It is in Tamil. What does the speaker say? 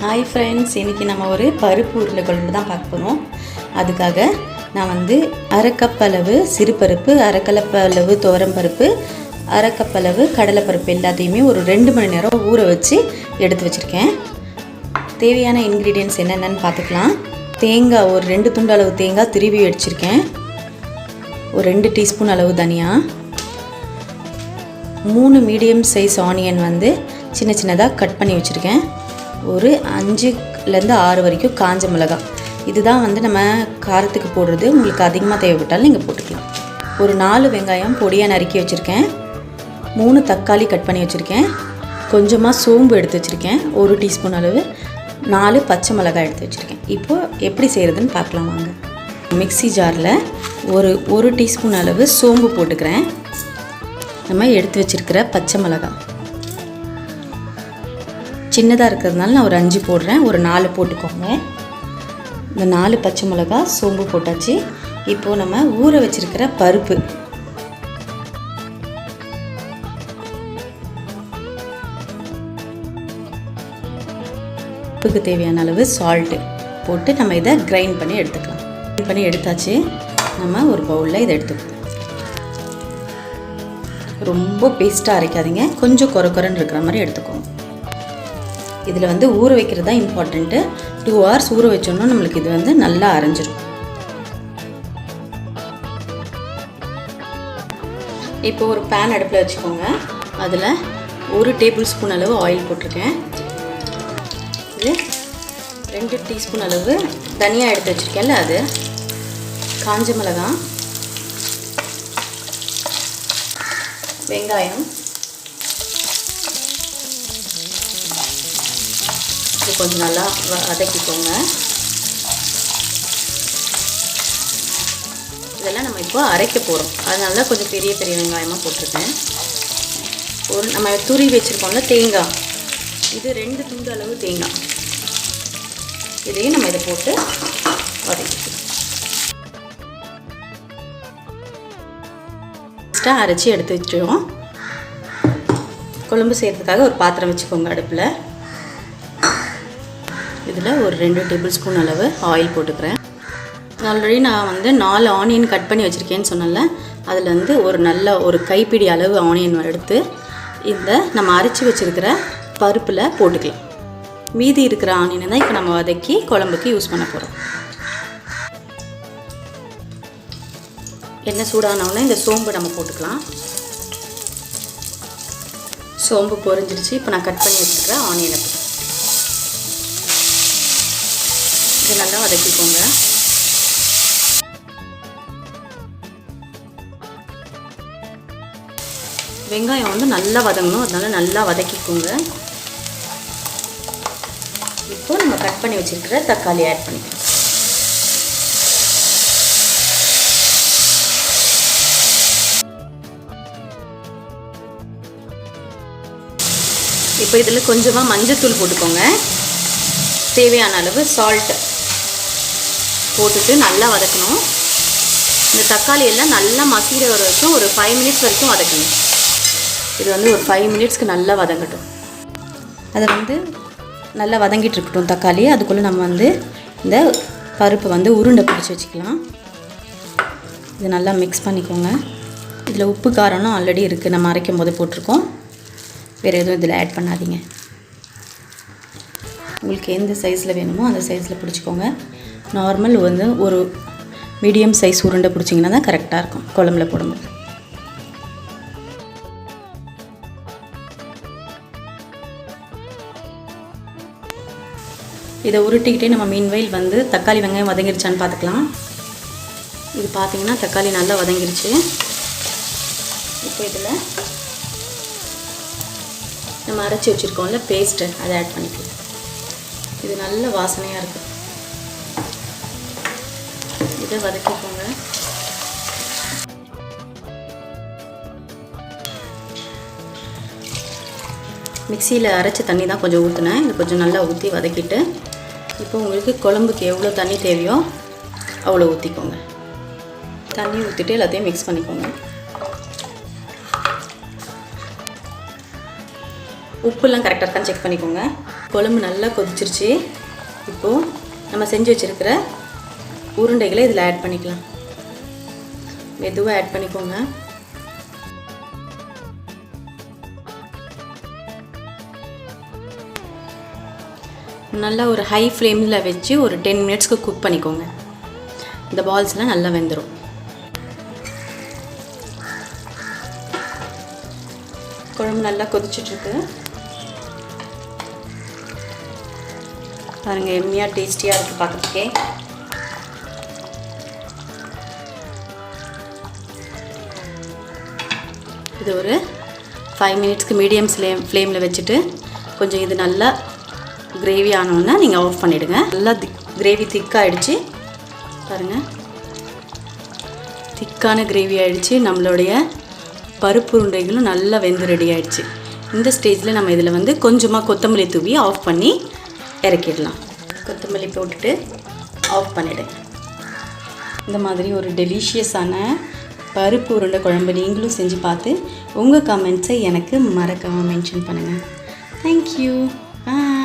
ஹாய் ஃப்ரெண்ட்ஸ், இன்றைக்கி நம்ம ஒரு பருப்பு உருண்டை குழம்பு தான் பார்க்க போகிறோம். அதுக்காக நான் அரை கப் அளவு சிறுபருப்பு, அரை கப் அளவு துவரம்பருப்பு, அரை கப் அளவு கடலைப்பருப்பு எல்லாத்தையுமே ஒரு 2 மணி நேரம் ஊற வச்சு எடுத்து வச்சுருக்கேன். தேவையான இன்க்ரீடியன்ட்ஸ் என்னென்னு பார்த்துக்கலாம். தேங்காய் ஒரு 2 துண்டு அளவு தேங்காய் திருவி வச்சுருக்கேன். ஒரு 2 டீஸ்பூன் அளவு தனியா, 3 மீடியம் சைஸ் ஆனியன் சின்ன சின்னதாக கட் பண்ணி வச்சுருக்கேன். ஒரு 5லேருந்து 6 வரைக்கும் காஞ்ச மிளகாய். இதுதான் நம்ம காரத்துக்கு போடுறது. உங்களுக்கு அதிகமாக தேவைப்பட்டாலும் நீங்கள் போட்டுக்கலாம். ஒரு 4 வெங்காயம் பொடியாக நறுக்கி வச்சுருக்கேன். 3 தக்காளி கட் பண்ணி வச்சுருக்கேன். கொஞ்சமாக சோம்பு எடுத்து வச்சுருக்கேன், 1 டீஸ்பூன் அளவு. 4 பச்சை மிளகாய் எடுத்து வச்சுருக்கேன். இப்போது எப்படி செய்கிறதுன்னு பார்க்கலாம் வாங்க. மிக்ஸி ஜாரில் ஒரு டீஸ்பூன் அளவு சோம்பு போட்டுக்கிறேன். நம்ம எடுத்து வச்சுருக்கிற பச்சை மிளகாய் சின்னதாக இருக்கிறதுனால நான் ஒரு 5 போடுறேன். ஒரு 4 போட்டுக்கோங்க. இந்த 4 பச்சை மிளகாய் சோம்பு போட்டாச்சு. இப்போது நம்ம ஊற வச்சுருக்கிற பருப்புக்கு தேவையான அளவு சால்ட்டு போட்டு நம்ம இதை கிரைண்ட் பண்ணி எடுத்துக்கலாம். கிரைண்ட் பண்ணி எடுத்தாச்சு. நம்ம ஒரு பவுலில் இதை எடுத்துக்கலாம். ரொம்ப பேஸ்ட்டாக அரைக்காதீங்க, கொஞ்சம் கொரன்னு இருக்கிற மாதிரி எடுத்துக்கோங்க. இதில் ஊற வைக்கிறது தான் இம்பார்ட்டண்ட்டு. 2 hours ஊற வச்சோன்னா நம்மளுக்கு இது நல்லா அரைஞ்சிரும். இப்போ ஒரு பேன் அடுப்பில் வச்சுக்கோங்க. அதில் 1 டேபிள் ஸ்பூன் அளவு ஆயில் போட்டிருக்கேன். இது 2 டீஸ்பூன் அளவு தனியாக எடுத்து வச்சுருக்கேன்ல, அது காஞ்ச மிளகாய், வெங்காயம், இது கொஞ்சம் நல்லா வதக்கிக்கோங்க. இதெல்லாம் நம்ம இப்போ அரைக்க போகிறோம். அதனால தான் கொஞ்சம் பெரிய வெங்காயமாக போட்டிருக்கேன். நம்ம துரி வச்சுருக்கோம்ல தேங்காய், இது 2 துண்டு அளவு தேங்காய். இதையும் நம்ம இதை போட்டு வதக்கிக்கலாம். ஃபஸ்ட்டாக அரைச்சி எடுத்து வச்சுருவோம். குழம்பு செய்கிறதுக்காக ஒரு பாத்திரம் வச்சுக்கோங்க அடுப்பில். இதில் ஒரு 2 டேபிள் ஸ்பூன் அளவு ஆயில் போட்டுக்கிறேன். ஆல்ரெடி நான் 4 ஆனியன் கட் பண்ணி வச்சுருக்கேன்னு சொன்னல, அதில் ஒரு கைப்பிடி அளவு ஆனியன் எடுத்து இந்த நம்ம அரைச்சி வச்சுருக்கிற பருப்பில் போட்டுக்கலாம். மீதி இருக்கிற ஆனியனை தான் இப்போ நம்ம வதக்கி குழம்புக்கு யூஸ் பண்ண போகிறோம். எண்ணெய் சூடானவுடனே இந்த சோம்பு நம்ம போட்டுக்கலாம். சோம்பு பொரிஞ்சிருச்சு. இப்போ நான் கட் பண்ணி வச்சுருக்கிற ஆனியனை இது நல்லா வதக்கிக்கோங்க. வெங்காயம் நல்லா வதங்கணும், அதனால நல்லா வதக்கிக்கோங்க. இப்போ நம்ம கட் பண்ணி வச்சுருக்கிற தக்காளி ஆட் பண்ணிக்கலாம். இப்போ இதில் கொஞ்சமாக மஞ்சத்தூள் போட்டுக்கோங்க. தேவையான அளவு சால்ட்டு போட்டுட்டு நல்லா வதக்கணும். இந்த தக்காளி எல்லாம் நல்லா மசிகிற வரைக்கும் ஒரு 5 மினிட்ஸ் வரைக்கும் வதக்கணும். இது ஒரு 5 மினிட்ஸ்க்கு நல்லா வதங்கட்டும். அதை நல்லா வதங்கிட்டு இருக்கட்டும் தக்காளி. அதுக்குள்ளே நம்ம இந்த பருப்பு உருண்டை பிடிச்சி வச்சுக்கலாம். இது நல்லா மிக்ஸ் பண்ணிக்கோங்க. இதில் உப்பு காரம்லாம் ஆல்ரெடி இருக்குது, நம்ம அரைக்கும் போது போட்டிருக்கோம். வேறு எதுவும் இதில் ஆட் பண்ணாதீங்க. உங்களுக்கு எந்த சைஸில் வேணுமோ அந்த சைஸில் பிடிச்சிக்கோங்க. நார்மல் ஒரு மீடியம் சைஸ் உருண்டை பிடிச்சிங்கன்னா தான் கரெக்டாக இருக்கும் குழம்புல போடும்போது. இதை உருட்டிக்கிட்டே நம்ம மீன்வெயில் தக்காளி வெங்காயம் வதங்கிருச்சான்னு பார்த்துக்கலாம். இது பார்த்திங்கன்னா தக்காளி நல்லா வதங்கிருச்சு. இப்போ இதில் நம்ம அரைச்சி வச்சுருக்கோம்ல பேஸ்ட்டு, அதை ஆட் பண்ணிக்கலாம். இது நல்ல வாசனையாக இருக்குது. இதை வதக்கிக்கோங்க. மிக்சியில் அரைச்ச தண்ணி தான் கொஞ்சம் ஊற்றினேன். இது கொஞ்சம் நல்லா ஊற்றி வதக்கிட்டு, இப்போ உங்களுக்கு குழம்புக்கு எவ்வளோ தண்ணி தேவையோ அவ்வளோ ஊற்றிக்கோங்க. தண்ணி ஊற்றிட்டு எல்லாத்தையும் மிக்ஸ் பண்ணிக்கோங்க. உப்புலாம் கரெக்டாக இருக்கான்னு செக் பண்ணிக்கோங்க. குழம்பு நல்லா கொதிச்சிருச்சு. இப்போது நம்ம செஞ்சு வச்சுருக்கிற உருண்டைகளை இதில் ஆட் பண்ணிக்கலாம். மெதுவாக ஆட் பண்ணிக்கோங்க. நல்லா ஒரு ஹை ஃப்ளேமில் வச்சு ஒரு 10 மினிட்ஸ்க்கு குக் பண்ணிக்கோங்க. இந்த பால்ஸ்லாம் நல்லா வெந்துடும். குழம்பு நல்லா கொதிச்சிட்ருக்கு. பாருங்கள், எம்மியாக டேஸ்டியாக இருக்குது பார்க்குறதுக்கே. இது ஒரு 5 மினிட்ஸ்க்கு மீடியம் ஃப்ளேமில் வச்சுட்டு கொஞ்சம் இது நல்லா கிரேவி ஆனோன்னா நீங்கள் ஆஃப் பண்ணிவிடுங்க. நல்லா கிரேவி திக்காகிடுச்சு பாருங்கள். திக்கான கிரேவி ஆகிடுச்சு. நம்மளுடைய பருப்பு உருண்டைகளும் நல்லா வெந்து ரெடி ஆகிடுச்சு. இந்த ஸ்டேஜில் நம்ம இதில் வந்து கொஞ்சமாக கொத்தமல்லி தூவி ஆஃப் பண்ணி இறக்கிடலாம். கொத்தமல்லி போட்டுட்டு ஆஃப் பண்ணிவிடுங்க. இந்த மாதிரி ஒரு டெலிஷியஸான பருப்பு உருண்டை குழம்பு நீங்களும் செஞ்சு பார்த்து உங்கள் கமெண்ட்ஸை எனக்கு மறக்காமல் மென்ஷன் பண்ணுங்கள். தேங்க்யூ. பாய்.